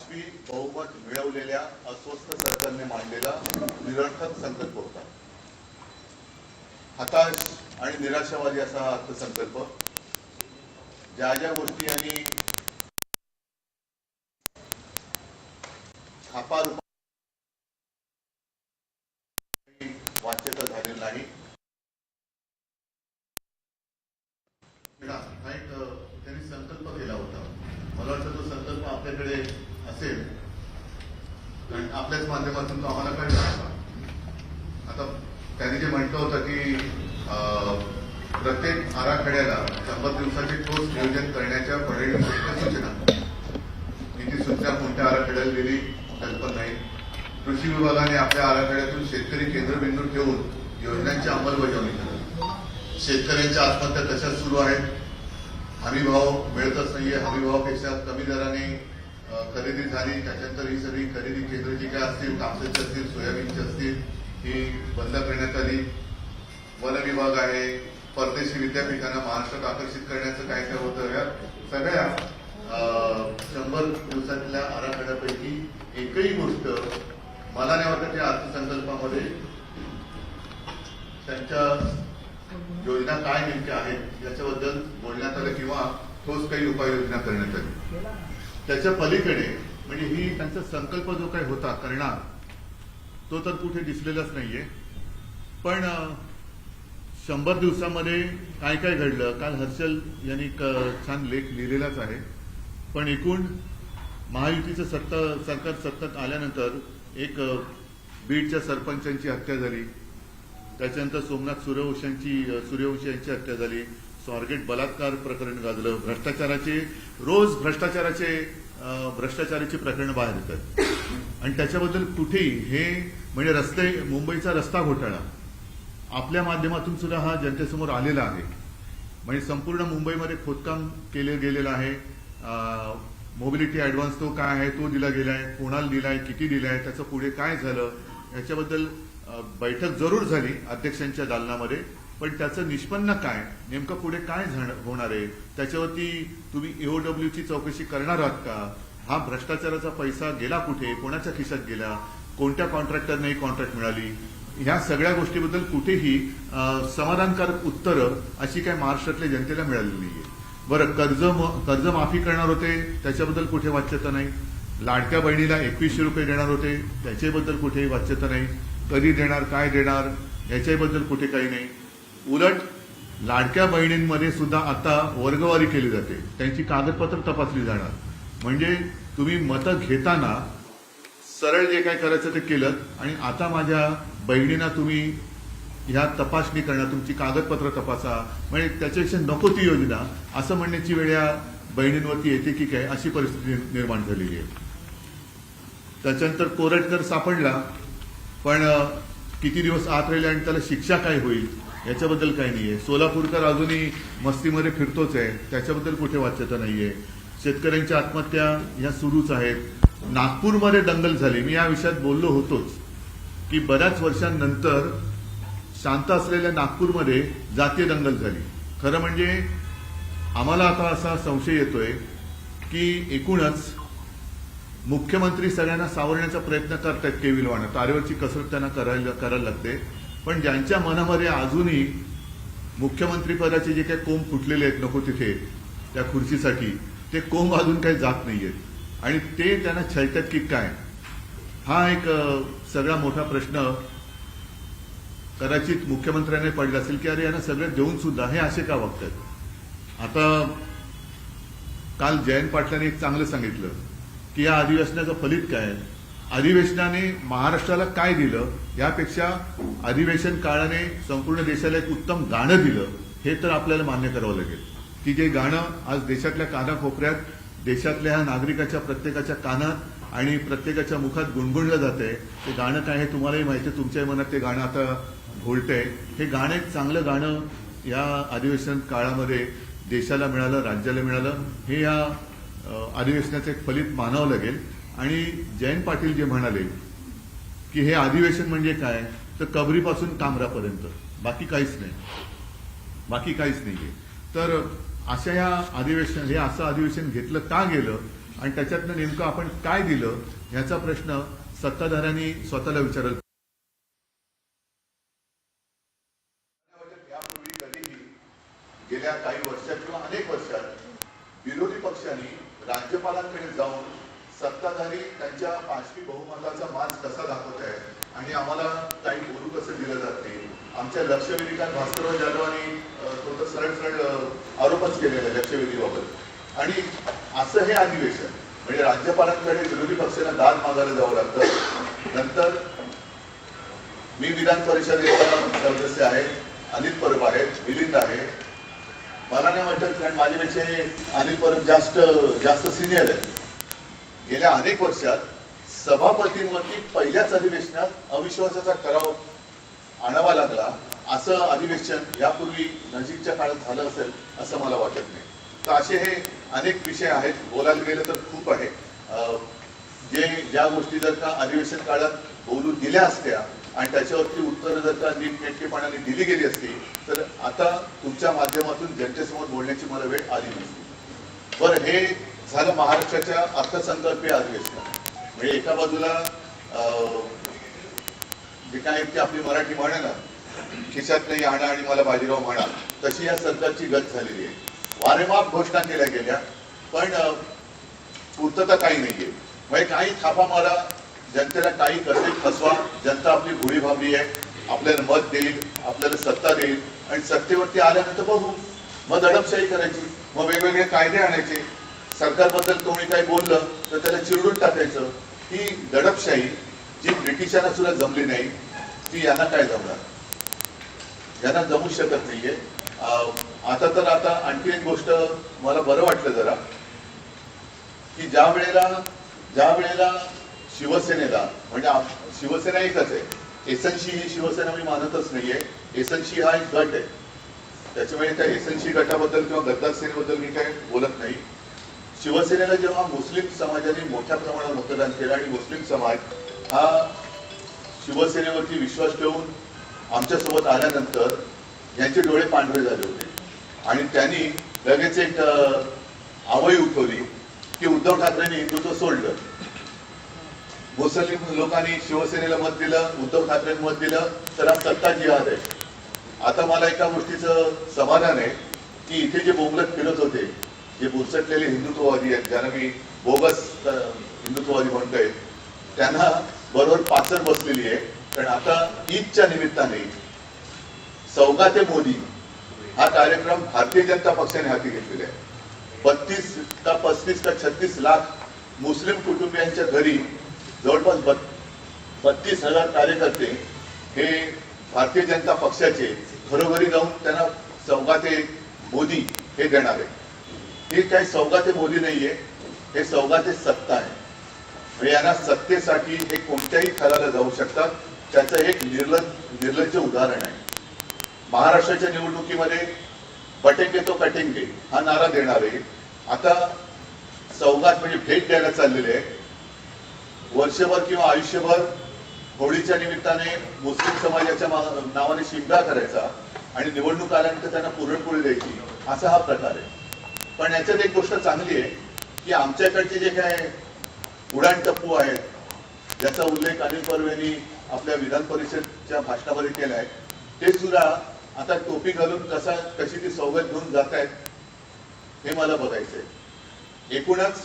पाचवी बहुमत मिळवलेल्या अस्वस्थ सरकारने मांडलेला निरर्थक संकल्प होता। हताश आणि निराशावादी असा हा अर्थसंकल्प ज्या ज्या गोष्टी आणि छापा वाच्यता झालेली नाही। त्यांनी संकल्प केला होता। मला वाटतं तो संकल्प आपल्याकडे असेल कारण आपल्याच माध्यमातून तो आम्हाला कळला होता। आता त्यांनी जे म्हटलं होतं की प्रत्येक आराखड्याला 100 दिवसाचे ठोस नियोजन करण्याच्या पर्यायी सूचना, मी ती सूचना कोणत्या आराखड्याला दिली कल्पना नाही। कृषी विभागाने आपल्या आराखड्यातून शेतकरी केंद्रबिंदू ठेवून योजनांची अंमलबजावणी करत। शेतकऱ्यांच्या आत्महत्या कशा सुरू आहेत, हमीभाव मिळतच नाहीये, हमीभावापेक्षा कमी दराने खरेदी झाली, त्याच्यानंतर ही सगळी खरेदी केंद्र जी काय असतील, कापसाची असतील, सोयाबीनची असतील, ही बंद करण्यात आली। वन विभाग आहे, परदेशी विद्यापीठांना महाराष्ट्रात आकर्षित करण्याचं काय काय होतं, या सगळ्या 100 दिवसातल्या आराखड्यापैकी एकही गोष्ट मला नाही वाटत या अर्थसंकल्पामध्ये त्यांच्या योजना काय नेमक्या आहेत याच्याबद्दल बोलण्यात आलं किंवा ठोस काही उपाययोजना करण्यात आली। त्याच्या पलीकडे म्हणजे ही त्यांचा संकल्प जो काही होता करणार तो तर कुठे दिसलेलाच नाहीये। पण 100 दिवसामध्ये काय काय घडलं, काल हर्षल यांनी छान लेख लिहिलेलाच आहे। पण एकूण महायुतीचं सरकार सत्तेत आल्यानंतर एक बीडच्या सरपंचांची हत्या झाली, त्याच्यानंतर सोमनाथ सूर्यवंशी यांची हत्या झाली, स्वारगेट बलात्कार प्रकरण गाजलं, रोज भ्रष्टाचाराची प्रकरणं बाहेर येतात आणि त्याच्याबद्दल कुठेही हे म्हणजे मुंबईचा रस्ता घोटाळा आपल्या माध्यमातून सुद्धा हा जनतेसमोर आलेला आहे। म्हणजे संपूर्ण मुंबईमध्ये खोदकाम केले गेलेलं आहे। मोबिलिटी ऍडव्हान्स तो काय आहे, तो दिला गेलाय, कोणाला दिलाय, किती दिलाय, त्याचं पुढे काय झालं याच्याबद्दल बैठक जरूर झाली अध्यक्षांच्या दालनामध्ये। पण त्याचं निष्पन्न काय, नेमकं पुढे काय होणार आहे, त्याच्यावरती तुम्ही EOWची चौकशी करणार आहात का, हा भ्रष्टाचाराचा पैसा गेला कुठे, कोणाच्या खिशात गेला, कोणत्या कॉन्ट्रॅक्टरने ही कॉन्ट्रॅक्ट मिळाली, ह्या सगळ्या गोष्टीबद्दल कुठेही समाधानकारक उत्तरं अशी काय महाराष्ट्रातल्या जनतेला मिळाली नाहीये। बरं, कर्जमाफी करणार होते त्याच्याबद्दल कुठे वाच्यता नाही, लाडक्या बहिणीला 2100 रुपये देणार होते त्याच्याबद्दल कुठेही वाच्यता नाही, कधी देणार, काय देणार याच्याबद्दल कुठे काही नाही। उलट लाडक्या बहिणींमध्ये सुद्धा आता वर्गवारी केली जाते, त्यांची कागदपत्र तपासली जाणार। म्हणजे तुम्ही मतं घेताना सरळ जे काय करायचं ते केलं आणि आता माझ्या बहिणींना तुम्ही ह्या तपासणी करणार, तुमची कागदपत्र तपासा, म्हणजे त्याच्यापेक्षा नको ती योजना असं म्हणण्याची वेळ या बहिणींवरती येते की काय, अशी परिस्थिती निर्माण झालेली आहे। त्याच्यानंतर कोरटकर सापडला, पण किती दिवस आत राहिले आणि त्याला शिक्षा काय होईल याच्याबद्दल काही नाहीये। सोलापूरकर अजूनही मस्तीमध्ये फिरतोच आहे, त्याच्याबद्दल कुठे वाच्यता नाहीये। शेतकऱ्यांच्या आत्महत्या ह्या सुरूच आहेत। नागपूरमध्ये दंगल झाली, मी या विषयात बोललो होतोच की बऱ्याच वर्षांनंतर शांत असलेल्या नागपूरमध्ये जातीय दंगल झाली। खरं म्हणजे आम्हाला आता असा संशय येतोय की एकूणच मुख्यमंत्री सगळ्यांना सावरण्याचा प्रयत्न करतायत केविलवाणं, तारेवरची कसरत त्यांना करायला लागते। पण ज्यांच्या मनामध्ये अजूनही मुख्यमंत्रीपदाचे जे काही कोंब फुटलेले आहेत नको तिथे त्या खुर्चीसाठी, ते कोंब अजून काही जात नाहीयेत आणि ते त्यांना छळतात की काय, हा एक सगळा मोठा प्रश्न कदाचित मुख्यमंत्र्यांनी पडला असेल की अरे यांना सगळं देऊन सुद्धा हे असे का वागतात। आता काल जयंत पाटलांनी एक चांगलं सांगितलं की या अधिवेशनाचं फलित काय, अधिवेशनाने महाराष्ट्राला काय दिलं, यापेक्षा अधिवेशन काळाने संपूर्ण देशाला एक उत्तम गाणं दिलं, हे तर आपल्याला मान्य करावं लागेल की जे गाणं आज देशातल्या कानाकोपऱ्यात देशातल्या नागरिकाच्या प्रत्येकाच्या कानात आणि प्रत्येकाच्या मुखात गुणगुणलं जाते, ते गाणं काय हे तुम्हालाही माहिती, तुमच्याही मनात ते गाणं आता घोळतंय। हे गाणं एक चांगलं गाणं या अधिवेशन काळामध्ये देशाला मिळालं, राज्याला मिळालं, हे या अधिवेशनाचं एक फलित मानावं लागेल। आणि जयंत पाटील जे म्हणाले की हे अधिवेशन म्हणजे काय, तर कबरीपासून कामरापर्यंत, बाकी काहीच नाहीये। तर अशा या हे असं अधिवेशन घेतलं का गेलं आणि त्याच्यातनं नेमकं आपण काय दिलं ह्याचा प्रश्न सत्ताधाऱ्यांनी स्वतःला विचारला. यापूर्वी कधीही गेल्या काही वर्षात किंवा अनेक वर्षात विरोधी पक्षांनी राज्यपालांकडे जाऊन सत्ताधारी त्यांच्या पाचवी बहुमताचा मान कसा दाखवत आहे आणि आम्हाला काही बोलू कसं दिलं जात नाही. आमच्या लक्षवेधिकात भास्करराव जाधवांनी तो तर सरळ सरळ आरोपच केलेला आहे लक्षवेधीबाबत. आणि असं हे अधिवेशन म्हणजे राज्यपालांकडे विरोधी पक्षांना दाद मागायला जावं लागतं. नंतर मी विधान परिषदेचा सदस्य आहे, अनिल परब आहेत, मिलिंद आहे. मला नाही वाटत कारण माझ्यापेक्षा अनिल परब जास्त सिनियर आहे. गेल्या अनेक वर्षात सभापतींवरती पहिल्याच अधिवेशनात अविश्वासाचा ठराव आणावा लागला. असं अधिवेशन यापूर्वी नजीकच्या काळात झालं असेल असं मला वाटत नाही. तर असे हे अनेक विषय आहेत, बोलायला गेलं तर खूप आहे. ज्या गोष्टी जर का अधिवेशन काळात बोलू दिल्या असत्या आणि त्याच्यावरती उत्तरं जर का नीटनेटकेपणाने दिली गेली असती तर आता तुमच्या माध्यमातून जनतेसमोर बोलण्याची मला वेळ आली नसती. बरं, हे झालं महाराष्ट्राच्या अर्थसंकल्पीय अधिवेशन. म्हणजे एका बाजूला जे काय ते आपली मराठी म्हणे ना, खिशात नाही आणा आणि मला बाजीराव म्हणा, तशी या सरकारची गत झालेली आहे. वारेमाप घोषणा केल्या गेल्या पण पूर्तता काही नाहीये. म्हणजे काही थापा मारा, जनतेला काही कसे फसवा, जनता आपली भोळी भाबडी आहे, आपल्याला मत देईल, आपल्याला सत्ता देईल आणि सत्तेवरती आल्यानंतर बघू मग दडपशाही करायची, मग वेगवेगळे कायदे आणायचे. सरकारबद्दल कोणी काही बोललं तर त्याला चिरडून टाकायचं. ही दडपशाही जी ब्रिटिशांना सुद्धा जमली नाही ती यांना काय जमणार, यांना जमू शकत नाहीये. आता आणखी एक गोष्ट मला बरं वाटलं जरा की ज्या वेळेला शिवसेनेला म्हणजे शिवसेना एकच आहे, एसएनसी ही शिवसेना मी मानतच नाहीये. एसएनसी हा एक गट आहे, त्याच्यामुळे त्या एसएनसी गटाबद्दल किंवा गद्दार सेनेबद्दल मी काही बोलत नाही. शिवसेनेला जेव्हा मुस्लिम समाजाने मोठ्या प्रमाणात मतदान केलं आणि मुस्लिम समाज हा शिवसेनेवरती विश्वास ठेवून आमच्यासोबत आल्यानंतर यांचे डोळे पांढरे झाले होते आणि त्यांनी लगेच एक आवई उठवली की उद्धव ठाकरेंनी हिंदुत्व सोडलं. मुस्लिम लोकांनी शिवसेनेला मत दिलं, उद्धव ठाकरेंनी मत दिलं, तर हा सत्ता जिहाद आहे. आता मला एका गोष्टीचं समाधान आहे की इथे जे बोंबलत फिरत होते, जे बुरसटलेले हिंदुत्ववादी आहेत, ज्यांना मी बोगस हिंदुत्ववादी म्हणतोय, त्यांना बरोबर पाचर बसलेली आहे. कारण आता ईदच्या निमित्ताने सौगात मोदी हा कार्यक्रम भारतीय जनता पक्षाने हाती घेतलेला आहे. 32 का 35 का 36 लाख मुस्लिम कुटुंबियांच्या घरी जवळपास 32,000 कार्यकर्ते हे भारतीय जनता पक्षाचे घरोघरी जाऊन त्यांना सौगाते मोदी हे देणार आहे. हे काही सौगाते मोदी नाहीये, हे सौगाते सत्ता आहे. म्हणजे यांना सत्तेसाठी हे कोणत्याही थराला जाऊ शकतात. त्याचं एक निर्लज्ज उदाहरण आहे. महाराष्ट्राच्या निवडणुकीमध्ये बटेंगे तो कटेंगे हा नारा देणारे आता सौगात म्हणजे भेट द्यायला चाललेले आहे. वर्षभर किंवा आयुष्यभर होळीच्या निमित्ताने मुस्लिम समाजाच्या नावाने शिमगा करायचा आणि निवडणूक आल्यानंतर त्यांना पुरणपोळी द्यायची, असा हा प्रकार आहे. पण याच्यात एक गोष्ट चांगली आहे की आमच्याकडचे जे काय उडाण टप्पू आहेत, ज्याचा उल्लेख अनिल परब यांनी आपल्या विधान परिषदच्या भाषणामध्ये केला आहे, ते सुद्धा आता टोपी घालून कशी ती सौगत घेऊन जात आहेत हे मला बघायचंय. एकूणच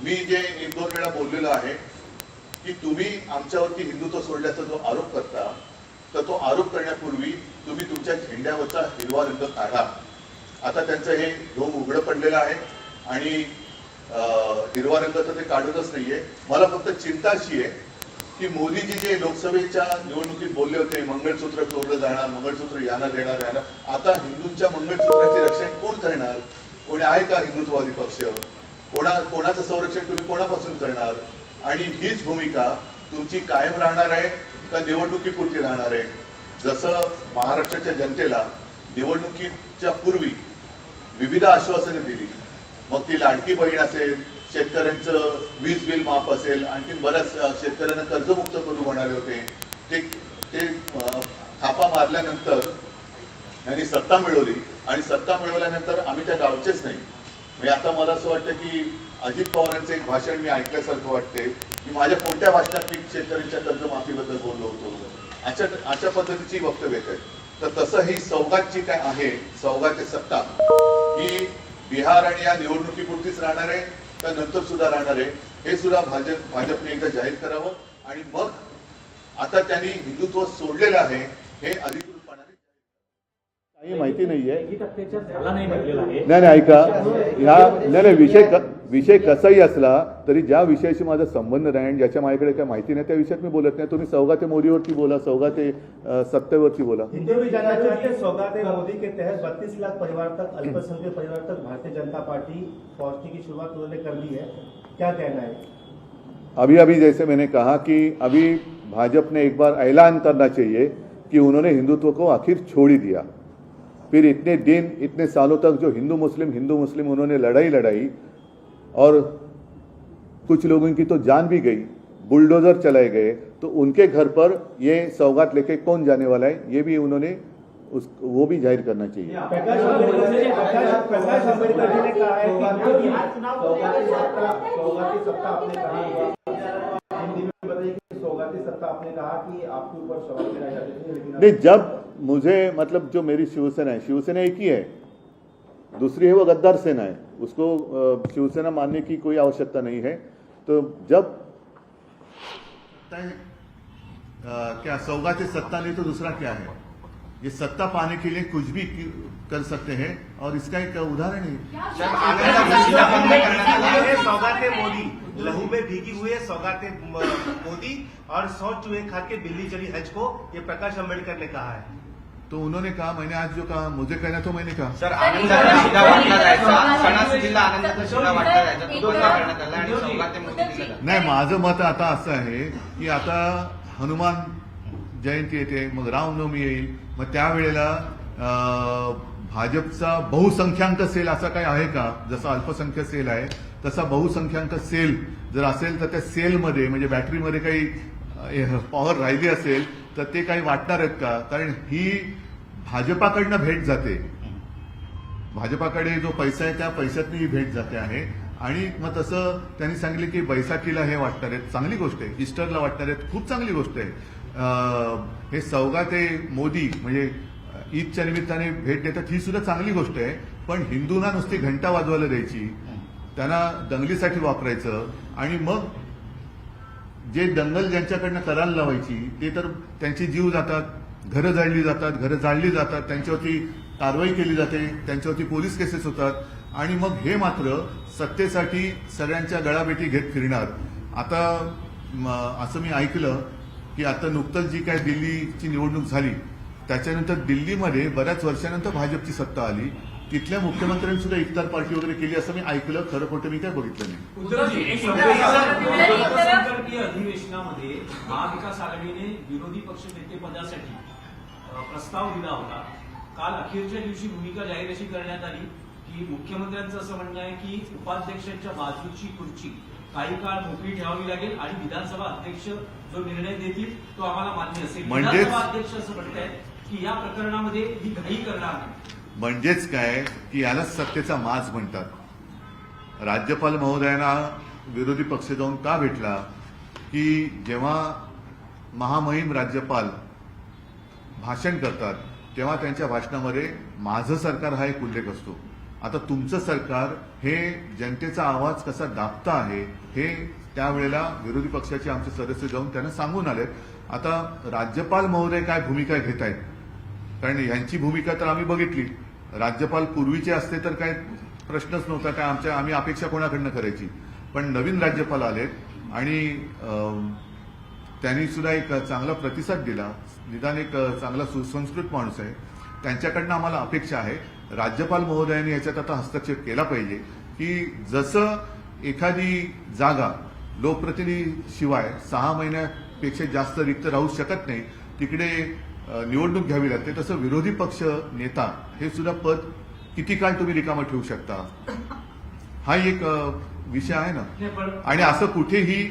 मी जे 1-2 वेळा बोललेलो आहे की तुम्ही आमच्यावरती हिंदुत्व सोडल्याचा जो आरोप करता, तर तो आरोप करण्यापूर्वी तुम्ही तुमच्या झेंड्यावरचा हिरवा रंग काढा. आता त्यांचं हे ढोंग उघडं पडलेलं आहे आणि हिरवा रंग तर ते काढतच नाहीये. मला फक्त चिंता अशी आहे की मोदीजी जे लोकसभेच्या निवडणुकीत बोलले होते, मंगळसूत्र चोरलं जाणार, मंगळसूत्र यांना देणार यांना, आता हिंदूंच्या मंगळसूत्राचे रक्षण कोण करणार? कोणी आहे का हिंदुत्ववादी पक्ष? कोणाचं संरक्षण तुम्ही कोणापासून करणार? आणि हीच भूमिका तुमची कायम राहणार आहे का निवडणुकीपुरती राहणार आहे? जसं महाराष्ट्राच्या जनतेला निवडणुकीच्या पूर्वी विविध आश्वासने दिली, मग ती लाडकी बहीण असेल, शेतकऱ्यांचं वीज बिल माफ असेल, आणखी बऱ्याच शेतकऱ्यांना कर्जमुक्त करू म्हणाले होते, ते थापा मारल्यानंतर त्यांनी सत्ता मिळवली आणि सत्ता मिळवल्यानंतर आम्ही त्या गावचेच नाही. म्हणजे आता मला असं वाटतं की अजित पवारांचं एक भाषण मी ऐकल्यासारखं वाटते की माझ्या कोणत्या भाषणात मी शेतकऱ्यांच्या कर्जमाफीबद्दल बोललो होतो, अशा पद्धतीची वक्तव्य आहेत. तर तसं ही सौगातची काय आहे, सौगात सत्ता ही बिहार आणि या निवडणुकीपुरतीच राहणार आहे का नंतर सुद्धा राहणार आहे, हे सुद्धा भाजपने एकदा जाहीर करावं. आणि मग आता त्यांनी हिंदुत्व सोडलेलं आहे हे अधिकृतपणाने काही माहिती नाहीये. झाला नाही म्हटलेला आहे. नाही ऐका, नाही विषय कसाही असला तरी ज्या विषयाशी माझा संबंध नाही आणि ज्याच्या माझ्याकडे काही माहिती नाही त्या विषयात मी बोलत नाही. तुम्ही सौगाते मोदीवरती बोला, सौगाते सत्तेवरती बोला. हिंदी भी जानना चाहते हैं, सौगाते मोदी के तहत 32 लाख परिवार तक, अल्पसंख्यक परिवार तक भारतीय जनता पार्टी पहुंचने की शुरुआत उन्होंने कर दी है, क्या कहना है? अभी जैसे मैंने कहा कि अभी भाजपा ने एक बार ऐलान करना चाहिए कि उन्होंने हिंदुत्व को आखिर छोड़ ही दिया. फिर इतने दिन इतने सालों तक जो हिंदू मुस्लिम उन्होंने लड़ाई और कुछ लोगों की तो जान भी गई, बुलडोजर चलाए गए, तो उनके घर पर ये सौगात लेके कौन जाने वाला है ये भी उन्होंने वो भी जाहिर करना चाहिए. प्रकाश आंबेडकर जी ने कहा है कि सौगाती सत्ता आपने कहा, हिंदी में बताइए कि सौगाती सत्ता आपने कहा कि आपके ऊपर सवाल गिराए जाते थे, लेकिन नहीं, जब मुझे मतलब जो मेरी शिवसेना एक ही है, दूसरी है वो गद्दार सेना है, उसको शिवसेना मानने की कोई आवश्यकता नहीं है. तो जब क्या सौगात सत्ता नहीं तो दूसरा क्या है, ये सत्ता पाने के लिए कुछ भी कर सकते हैं और इसका एक उदाहरण है. सौगाते मोदी, लहू में भीगी हुए सौगाते मोदी और 100 चूहे खा के बिल्ली चली हज को, ये प्रकाश आंबेडकर ने कहा है. तो उन्होंने कहा, मैंने आज जो कहा मुझे कहना तो मैंने कहा. सर, आनंदाचा शिधा वाटला जायचा, सणासुदीला आनंदाचा शिधा वाटला जायचा, तो बंद करण्यात आला आणि सौगाते मोदी दिला. नाही, माझं मत आता असं आहे की आता हनुमान जयंती येते, मग रामनवमी येईल, मग त्यावेळेला भाजपचा बहुसंख्याक सेल असा काही आहे का, जसा अल्पसंख्य सेल आहे तसा बहुसंख्याक सेल जर असेल तर त्या सेलमध्ये म्हणजे बॅटरीमध्ये काही पॉवर राहिली असेल तर ते काही वाटणार आहेत का. कारण ही भाजपाकडनं भेट जाते, भाजपाकडे जो पैसा आहे त्या पैशातनी ही भेट जाते आहे. आणि मग तसं त्यांनी सांगितलं की बैसाखीला हे वाटणार आहेत, चांगली गोष्ट आहे, ईस्टरला वाटणार आहेत, खूप चांगली गोष्ट आहे. हे सौगाते मोदी म्हणजे ईदच्या निमित्ताने भेट देतात ही सुद्धा चांगली गोष्ट आहे. पण हिंदूंना नुसती घंटा वाजवायला द्यायची, त्यांना दंगलीसाठी वापरायचं आणि मग जे दंगल ज्यांच्याकडनं करायला लावायची ते तर त्यांचे जीव जातात, घरं जाळली जातात, त्यांच्यावरती कारवाई केली जाते, त्यांच्यावरती पोलीस केसेस होतात आणि मग हे मात्र सत्तेसाठी सगळ्यांच्या गळाभेटी घेत फिरणार. आता असं मी ऐकलं की आता नुकतंच जी काय दिल्लीची निवडणूक झाली त्याच्यानंतर दिल्लीमध्ये बऱ्याच वर्षानंतर भाजपची सत्ता आली, तिथल्या मुख्यमंत्र्यांनी सुद्धा इफ्तार पार्टी वगैरे केली असं मी ऐकलं. खरं खोटं मी काय बघितलं नाही. संसदीय अधिवेशनामध्ये महाविकास आघाडीने विरोधी पक्ष नेतेपदासाठी प्रस्ताव दिला होता. काल अखेरच्या दिवशी भूमिका जाहीर अशी करण्यात आली की मुख्यमंत्र्यांचं असं म्हणणं आहे की उपाध्यक्षांच्या बाजूची खुर्ची काही काळ मोकळी ठेवावी लागेल आणि विधानसभा अध्यक्ष जो निर्णय देतील तो आम्हाला मान्य असेल. विधानसभा अध्यक्ष असं म्हणतायत की या प्रकरणामध्ये ही घाई करणार नाही. म्हणजेच काय की यालाच सत्तेचा माज म्हणतात. राज्यपाल महोदयांना विरोधी पक्ष जाऊन का भेटला की जेव्हा महामहिम राज्यपाल भाषण करतात तेव्हा त्यांच्या भाषणामध्ये माझं सरकार हा एक उल्लेख असतो. आता तुमचं सरकार हे जनतेचा आवाज कसा दाबता आहे हे त्यावेळेला विरोधी पक्षाचे आमचे सदस्य जाऊन त्यांना सांगून आलेत. आता राज्यपाल महोदय काय भूमिका घेत आहेत, कारण यांची भूमिका तर आम्ही बघितली. राज्यपाल पूर्वीचे असते तर काय प्रश्नच नव्हता, काय आम्ही अपेक्षा कोणाकडनं करायची. पण नवीन राज्यपाल आलेत आणि त्यांनी सुद्धा एक चांगला प्रतिसाद दिला. निदान एक चांगला सुसंस्कृत माणूस आहे, त्यांच्याकडनं आम्हाला अपेक्षा आहे राज्यपाल महोदयांनी याच्यात आता हस्तक्षेप केला पाहिजे की जसं एखादी जागा लोकप्रतिनिधीशिवाय 6 महिन्यापेक्षा जास्त रिक्त राहू शकत नाही, तिकडे निवडणूक घ्यावी लागते, तसं विरोधी पक्ष नेता हे सुद्धा पद किती काळ तुम्ही रिकामं ठेवू शकता, हा एक विषय आहे ना. आणि असं कुठेही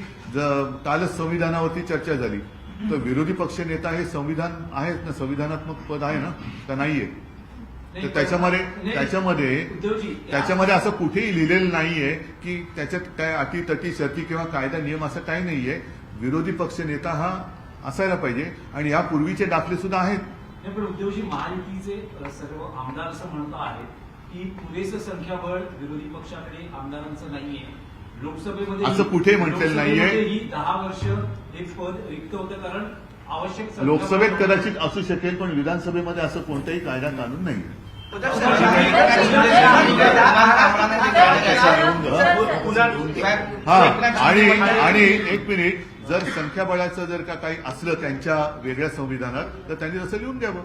कालच संविधानावरती चर्चा झाली तर विरोधी पक्ष नेता हे संविधान आहे ना, संविधानात्मक पद आहे ना का नाहीये. तर त्याच्यामध्ये असं कुठेही लिहिलेलं नाहीये की त्याच्यात काय अटी तटी शर्ती किंवा कायदा नियम असं काही नाहीये. विरोधी पक्ष नेता हा असायला पाहिजे आणि यापूर्वीचे दाखले सुद्धा आहेत. नाही, पण उद्धवजी महायुतीचे सर्व आमदार असं म्हणत आहेत की पुरेसं संख्याबळ विरोधी पक्षाकडे आमदारांचं नाहीये. लोकसभेमध्ये असं कुठे म्हटलेलं नाहीये. लोकसभेमध्ये ही 10 वर्ष हे पद रिक्त होतं कारण आवश्यक संख्याबळ लोकसभेत कदाचित असू शकेल पण विधानसभेमध्ये असं कोणताही कायदा कानून नाही. हा आणि एक मिनिट, जर संख्याबळाचं जर का काही असलं त्यांच्या वेगळ्या संविधानात तर त्यांनी तसं लिहून द्यावं.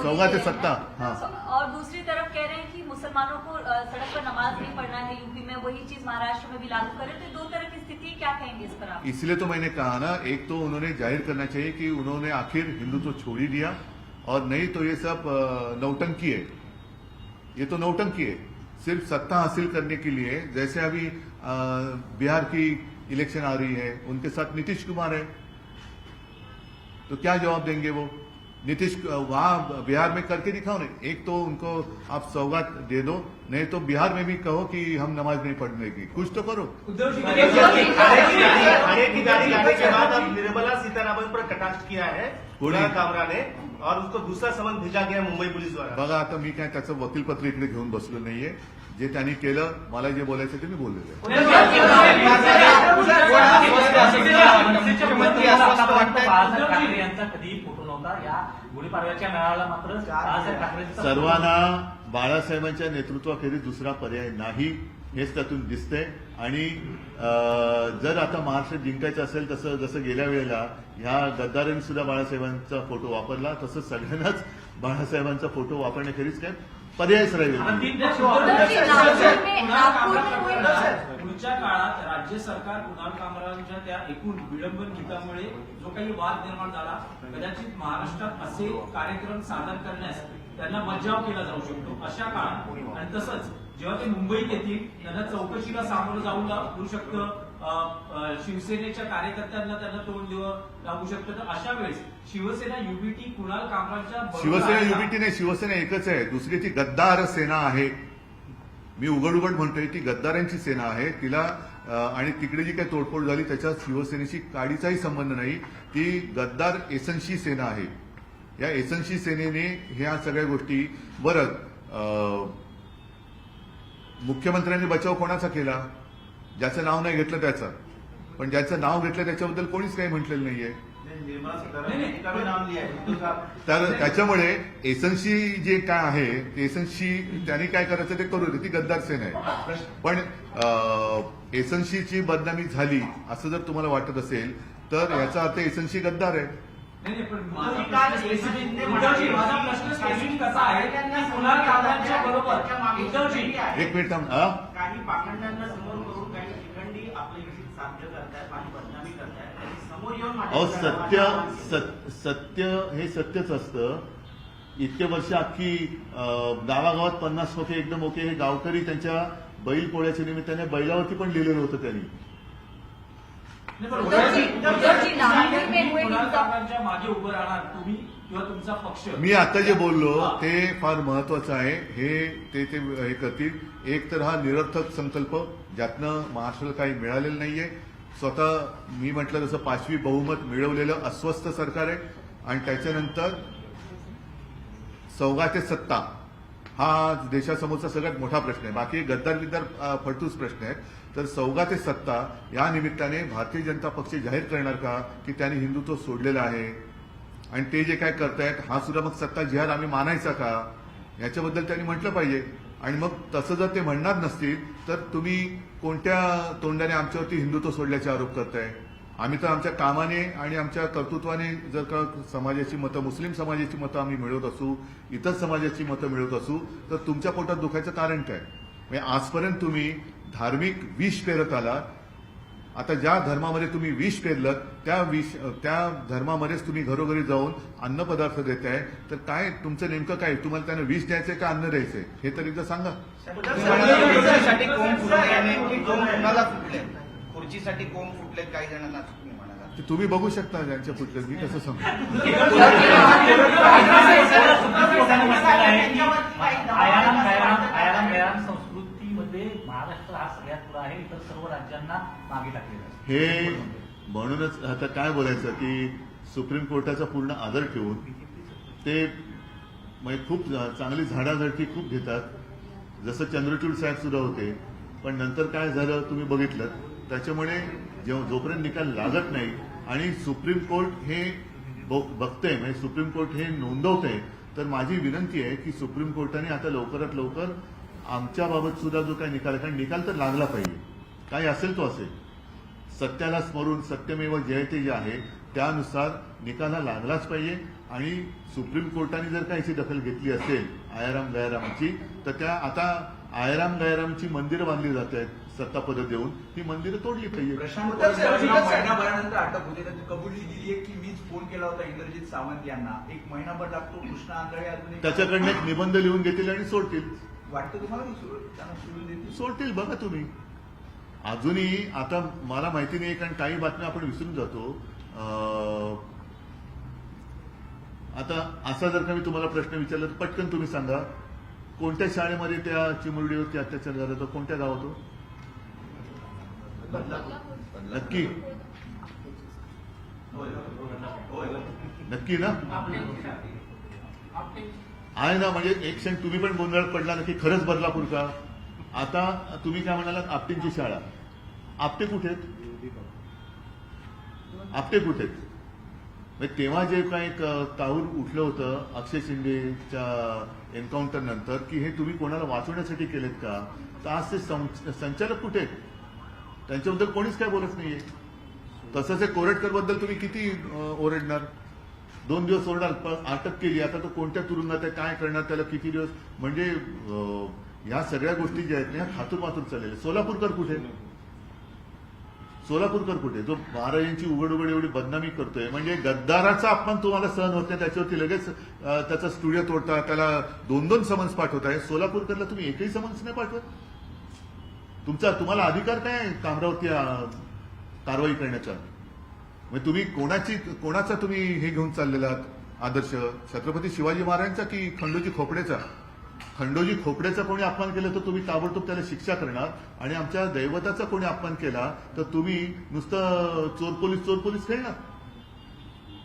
सौगात सत्ता. हाँ और दूसरी तरफ कह रहे हैं कि मुसलमानों को सड़क पर नमाज नहीं पढ़ना है यूपी में, वही चीज महाराष्ट्र में भी लागू करें. तो दो तरह की स्थिति, क्या कहेंगे इस पर आप? इसलिए तो मैंने कहा ना, एक तो उन्होंने जाहिर करना चाहिए कि उन्होंने आखिर हिंदुत्व छोड़ ही दिया और नहीं तो ये सब नौटंकी है. ये तो नौटंकी है सिर्फ सत्ता हासिल करने के लिए. जैसे अभी बिहार की इलेक्शन आ रही है, उनके साथ नीतीश कुमार है, तो क्या जवाब देंगे वो? नीतीश वहां बिहार में करके दिखाओ ना. एक तो उनको आप सौगात दे दो, नहीं तो बिहार में भी कहो कि हम नमाज नहीं पढ़ने की, कुछ तो करो. खाने की गाड़ी लाने के बाद अब निर्मला सीतारामन पर कटाक्ष किया है कुणाल कामरा ने और उसको दूसरा समन भेजा गया मुंबई पुलिस द्वारा. बघा आता मी काय त्याचं वकीलपत्र इकडे घेऊन बसलो नाहीये. जे त्यांनी केलं, मला जे बोलायचं ते मी बोललेलं आहे. यांचा कधी फोटो नव्हता या गुढीपाडव्याच्या मेळाव्याला मात्र ठाकरेंचा सर्वांना बाळासाहेबांच्या नेतृत्वाखेरीज दुसरा पर्याय नाही हेच त्यातून दिसतंय. आणि जर आता महाराष्ट्र जिंकायचं असेल तसं जसं गेल्या वेळेला ह्या गद्दारांनी सुद्धा बाळासाहेबांचा फोटो वापरला, तसं सगळ्यांनाच बाळासाहेबांचा फोटो वापरण्याखेरीज काय पर्यायच राहील. पुढच्या काळात राज्य सरकार कुणाल कामरांच्या त्या एकूण विडंबन गीतामुळे जो काही वाद निर्माण झाला, कदाचित महाराष्ट्रात असे कार्यक्रम सादर करण्यास त्यांना मज्जाव केला जाऊ शकतो अशा काळात. आणि तसंच जेव्हा ते मुंबईत येतील त्यांना चौकशीला सामोरं जाऊन लागू शकतं. शिवसेनेच्या कार्यकर्त्यांना त्यांना तोंड द्यावं लागू शकतं. तर अशा वेळेस शिवसेना युबीटी कुणाल कामरांच्या शिवसेना युबीटी नाही, शिवसेना एकच आहे. दुसरी ती गद्दार सेना आहे. मी उघड उघड म्हणतोय ती गद्दारांची सेना आहे. तिला आणि तिकडे जी काही तोडफोड झाली त्याच्यात शिवसेनेशी काडीचाही संबंध नाही. ती गद्दार एसनशी सेना आहे. या एसनशी सेनेने ह्या सगळ्या गोष्टी बरं. मुख्यमंत्र्यांनी बचाव कोणाचा केला? ज्याचं नाव नाही घेतलं त्याचा, पण ज्याचं नाव घेतलं त्याच्याबद्दल कोणीच काही म्हटलेलं नाहीये. निर्मला सीतारामन का भी नाम लिया है. तर त्याच्यामुळे एसनशी जे काय आहे, एसनशी त्यांनी काय करायचं ते करू दे, ती गद्दार सेना आहे. पण एसनशीची बदनामी झाली असं जर तुम्हाला वाटत असेल तर याचा अर्थ एसनशी गद्दार आहे. नाही, पण माझा प्रश्न स्पेसिफिक असा आहे की कुणाल कामरांच्या बरोबर उद्धवजी एक मिनिट थांब. काही पाखंडांना समोर करून काही शिखंडी आपले विषय साध्य करतायत आणि बदनामी करतायत. त्यांनी समोर येऊन अहो सत्य हे सत्यच असतं. इतके वर्ष अख्खी गावागावात 50 होते एकदम ओके. हे गावकरी त्यांच्या बैल पोळ्याच्या निमित्ताने बैलावरती पण लिहिलेलं होतं त्यांनी. मागे उभं राहणार तुम्ही किंवा तुमचा पक्ष? मी आता जे बोललो ते फार महत्वाचं आहे. ते हे करतील. एक तर हा निरर्थक संकल्प ज्यातनं महाराष्ट्राला काही मिळालेलं नाहीये. स्वतः मी म्हटलं जसं 5वी बहुमत मिळवलेलं अस्वस्थ सरकार आहे. आणि त्याच्यानंतर सौगाते सत्ता हा देशासमोरचा सगळ्यात मोठा प्रश्न आहे. बाकी गद्दार फडतूस प्रश्न आहेत. तर सौगाते सत्ता या निमित्ताने भारतीय जनता पक्ष जाहीर करणार का की त्यांनी हिंदुत्व सोडलेलं आहे. आणि ते जे काय करतायत हा सुद्धा मग सत्ता जिहाद आम्ही मानायचा का, याच्याबद्दल त्यांनी म्हटलं पाहिजे. आणि मग तसं जर ते म्हणणार नसतील तर तुम्ही कोणत्या तोंडाने आमच्यावरती हिंदुत्व सोडल्याचे आरोप करताय? आम्ही तर आमच्या कामाने आणि आमच्या कर्तृत्वाने जर का समाजाची मतं, मुस्लिम समाजाची मतं आम्ही मिळवत असू, इतर समाजाची मतं मिळवत असू तर तुमच्या पोटात दुखायचं कारण काय? म्हणजे आजपर्यंत तुम्ही धार्मिक विष पेरत आला. आता ज्या धर्मामध्ये तुम्ही विष पेरलं त्या धर्मामध्येच तुम्ही घरोघरी जाऊन अन्नपदार्थ देताय. तर काय तुमचं नेमकं काय? तुम्हाला त्यांना विष द्यायचंय का अन्न द्यायचंय हे तरी एकदा सांगा. खुर्चीसाठी कोंब फुटले, काही जणांना तुम्ही म्हणाला ते तुम्ही बघू शकता ज्यांच्या फुटल्यात, मी कसं सांगू. आयाराम गैराम संस्कृतीमध्ये महाराष्ट्र हा सगळ्यात पुढे आहे, इतर सर्व राज्यांना मागे टाकलेलं आहे. हे म्हणूनच आता काय बोलायचं की सुप्रीम कोर्टाचा पूर्ण आदर ठेवून ते म्हणजे खूप चांगली झाडाझडती खूप घेतात, जसं चंद्रचूड साहेब सुद्धा होते. पण नंतर काय झालं तुम्ही बघितलं. त्याच्यामुळे जोपर्यंत निकाल लागत नाही आणि सुप्रीम कोर्ट हे बघतंय, म्हणजे सुप्रीम कोर्ट हे नोंदवतंय, तर माझी विनंती आहे की सुप्रीम कोर्टाने आता लवकरात लवकर आमच्या बाबत सुद्धा जो काही निकाल आहे, कारण निकाल तर लागला पाहिजे, काही असेल तो असेल, सत्याला स्मरून सत्यमेव जयते जे आहे त्यानुसार निकाला लागलाच पाहिजे. आणि सुप्रीम कोर्टाने जर का याची दखल घेतली असेल आयाराम गयारामची, तर त्या आता आयाराम गयारामची मंदिरं बांधली जात आहेत सत्तापद देऊन, ती मंदिरं तोडली पाहिजे. प्रशांत महिनाभरानंतर अटक होते, त्याची कबुली दिली आहे की मीच फोन केला होता इंद्रजित सावंत यांना. एक महिनाभर लागतो, कृष्णा आंधळे अजून त्याच्याकडनं एक निबंध लिहून घेतील आणि सोडतील. वाटतं तुम्हाला त्यांना सोडून देतील? सोडतील, बघा तुम्ही. अजूनही आता मला माहिती नाही, कारण काही बातम्या आपण विसरून जातो. आता असा जर का मी तुम्हाला प्रश्न विचारला तर पटकन तुम्ही सांगा, कोणत्या शाळेमध्ये त्या चिमुरडीवरती अत्याचार झाला, तो कोणत्या गावात हो? नक्की नक्की ना आहे ना. म्हणजे एक क्षण तुम्ही पण गोंधळात पडला ना की खरंच बदलापूर का. आता तुम्ही काय म्हणालात आपटेंची शाळा, आपटे कुठे आहेत, आपटे कुठे आहेत. तेव्हा जे काही ताहूर उठलं होतं अक्षय शिंदेच्या एन्काउंटर नंतर की हे तुम्ही कोणाला वाचवण्यासाठी केलेत का, तर आज ते संचालक कुठे आहेत, त्यांच्याबद्दल कोणीच काय बोलत नाहीये. तसंच कोरटकर बद्दल तुम्ही किती ओरडणार, 2 दिवस ओरडाल, पण अटक केली, आता तो कोणत्या तुरुंगात आहे, काय करणार, त्याला किती दिवस, म्हणजे ह्या सगळ्या गोष्टी ज्या आहेत ना ह्या खातूर चाललेल्या. सोलापूरकर कुठे, सोलापूरकर कुठे, जो महाराजांची उघड एवढी बदनामी करतोय, म्हणजे गद्दाराचा अपमान तुम्हाला सहन होत नाही, त्याच्यावरती लगेच त्याचा स्टुडिओ तोडता, त्याला 2-2 समन्स पाठवताय. सोलापूरकरला तुम्ही एकही समन्स नाही पाठवत. तुम्हाला अधिकार काय कामरावरती कारवाई करण्याचा. म्हणजे तुम्ही कोणाचा तुम्ही हे घेऊन चाललेला आदर्श, छत्रपती शिवाजी महाराजांचा की खंडोजी खोपडेचा. खंडोजी खोपडेचा कोणी अपमान केलं तर तुम्ही ताबडतोब त्याला शिक्षा करणार, आणि आमच्या दैवताचा कोणी अपमान केला तर तुम्ही नुसतं चोर पोलीस खेळणार.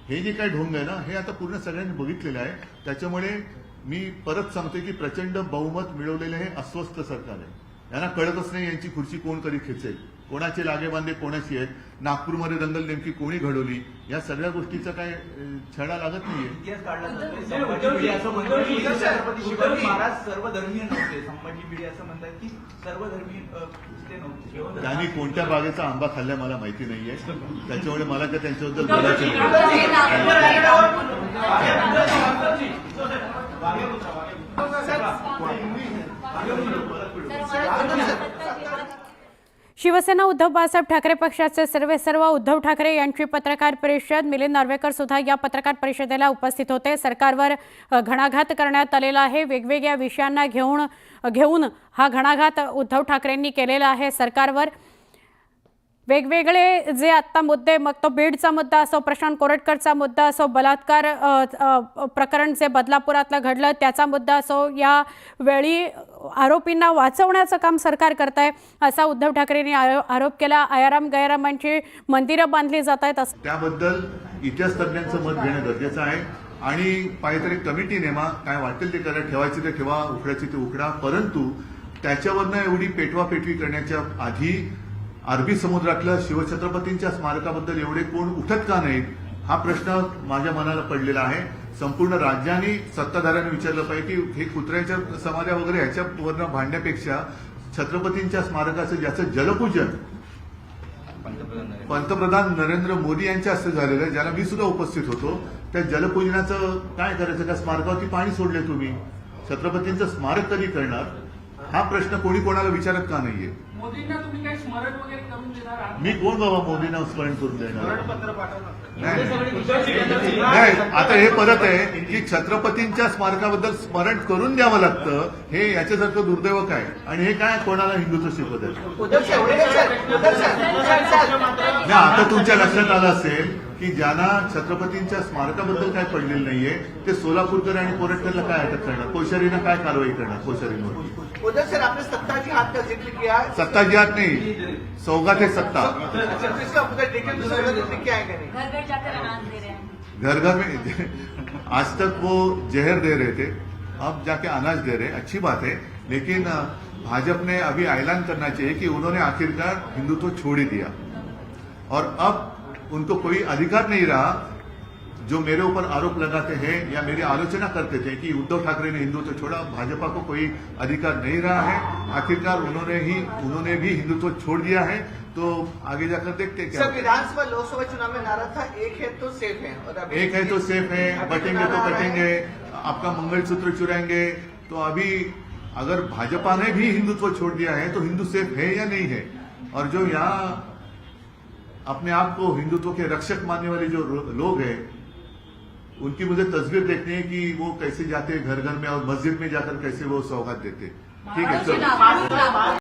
हे जे काय ढोंग आहे ना हे आता पूर्ण सगळ्यांनी बघितलेलं आहे. त्याच्यामुळे मी परत सांगतोय की प्रचंड बहुमत मिळवलेलं हे अस्वस्थ सरकार आहे. यांना कळतच नाही यांची खुर्ची कोण कधी खेचेल, कोणाचे लागेबांधे कोणाची आहेत, नागपूरमध्ये दंगल नेमकी कोणी घडवली, या सगळ्या गोष्टीचा काय छडा लागत नाहीये. इतिहास काढला जातोय. संभाजी भिडे असं म्हणतो की छत्रपती शिवाजी महाराज सर्वधर्मीय नव्हते. संभाजी भिडे असं म्हणतात की सर्वधर्मीय ते नव्हते. त्यांनी कोणत्या बागेचा आंबा खाल्ला मला माहिती नाहीये, त्याच्यामुळे मला काय त्यांच्याबद्दल बोलायचं नाही. शिवसेना उद्धव बाळासाहेब ठाकरे पक्षाचे सर्व उद्धव ठाकरे यांची पत्रकार परिषद. मिलिंद नार्वेकर सुद्धा या पत्रकार परिषदेला उपस्थित होते. सरकारवर घणाघात करण्यात आलेला आहे. वेगवेगळ्या विषयांना घेऊन हा घणाघात उद्धव ठाकरेंनी केलेला आहे सरकारवर. वेगवेगळे जे आत्ता मुद्दे, मग तो बीडचा मुद्दा असो, प्रशांत कोरटकरचा मुद्दा असो, बलात्कार प्रकरण जे बदलापुरातलं घडलं त्याचा मुद्दा असो, या वेळी आरोपींना वाचवण्याचं काम सरकार करत आहे असा उद्धव ठाकरेंनी आरोप केला. आयाराम गैरामांची मंदिरं बांधली जात आहेत असं त्याबद्दल इतिहास तज्ञांचं मत घेणं गरजेचं आहे. आणि काहीतरी कमिटी नेमा, काय वाटेल ते करा, ठेवायची ते ठेवा, उकडायची ते उकडा, परंतु त्याच्यावरनं एवढी पेटवापेटवी करण्याच्या आधी अरबी समुद्रातल्या शिवछत्रपतींच्या स्मारकाबद्दल एवढे कोण उठत का नाहीत हा प्रश्न माझ्या मनाला पडलेला आहे. संपूर्ण राज्यांनी सत्ताधाऱ्यांनी विचारलं पाहिजे की हे कुत्र्याच्या समाध्या वगैरे ह्याच्यावरनं भांडण्यापेक्षा छत्रपतींच्या स्मारकाचं ज्याचं जलपूजन पंतप्रधान नरेंद्र मोदी यांच्या हस्ते झालेलं आहे, ज्याला मी सुद्धा उपस्थित होतो, त्या जलपूजनाचं काय करायचं. त्या स्मारकावरती पाणी सोडले तुम्ही, छत्रपतींचं स्मारक कधी करणार हा प्रश्न कोणी कोणाला विचारत का नाहीये? मोदींना तुम्ही काही स्मरण वगैरे करून देणार आहात? मी कोण बाबा मोदींना स्मरण करून देणार? पत्र पाठवणार नाही, आता हे परत आहे की छत्रपतींच्या स्मारकाबद्दल स्मरण करून द्यावं लागतं, हे याच्यासारखं दुर्दैव काय? आणि हे काय कोणाला हिंदुत्व शिकवत आहे? नाही, आता तुमच्या लक्षात आलं असेल की ज्यांना छत्रपतींच्या स्मारकाबद्दल काय पडलेलं नाहीये ते सोलापूरकर आणि कोरटकरला काय अटक करणार? कोश्यारीनं काय कारवाई करणार? कोश्यारींवर उधर सर आपने सत्ता की हाथ का जिक्र किया, सत्ता जिहाद नहीं, सौगात है सत्ता। अच्छा, इसका उधर डिटेल दूसरे लिख के आएंगे नहीं? घर घर जाकर अनाज दे रहे हैं। घर घर में आज तक वो जहर दे रहे थे, अब जाके अनाज दे रहे हैं, अच्छी बात है। लेकिन भाजपा ने अभी ऐलान करना चाहिए कि उन्होंने आखिरकार हिंदुत्व छोड़ ही दिया और अब उनको कोई अधिकार नहीं रहा जो मेरे ऊपर आरोप लगाते हैं या मेरी आलोचना करते थे कि उद्धव ठाकरे ने हिंदुत्व छोड़ा, भाजपा को कोई अधिकार नहीं रहा है। आखिरकार उन्होंने भी हिंदुत्व छोड़ दिया है, तो आगे जाकर देखते क्या सर विधानसभा लोकसभा चुनाव में नारा था एक है तो सेफ है, और अभी एक है तो सेफ है, बटेंगे तो कटेंगे, आपका मंगलसूत्र चुराएंगे। तो अभी अगर भाजपा ने भी हिंदुत्व छोड़ दिया है तो हिंदू सेफ है या नहीं है? और जो यहाँ अपने आप को हिंदुत्व के रक्षक मानने वाले जो लोग हैं, उनकी मुझे तस्वीर देखनी है कि वो कैसे जाते घर घर में और मस्जिद में जाकर कैसे वो सौगात देते। ठीक है, चलो।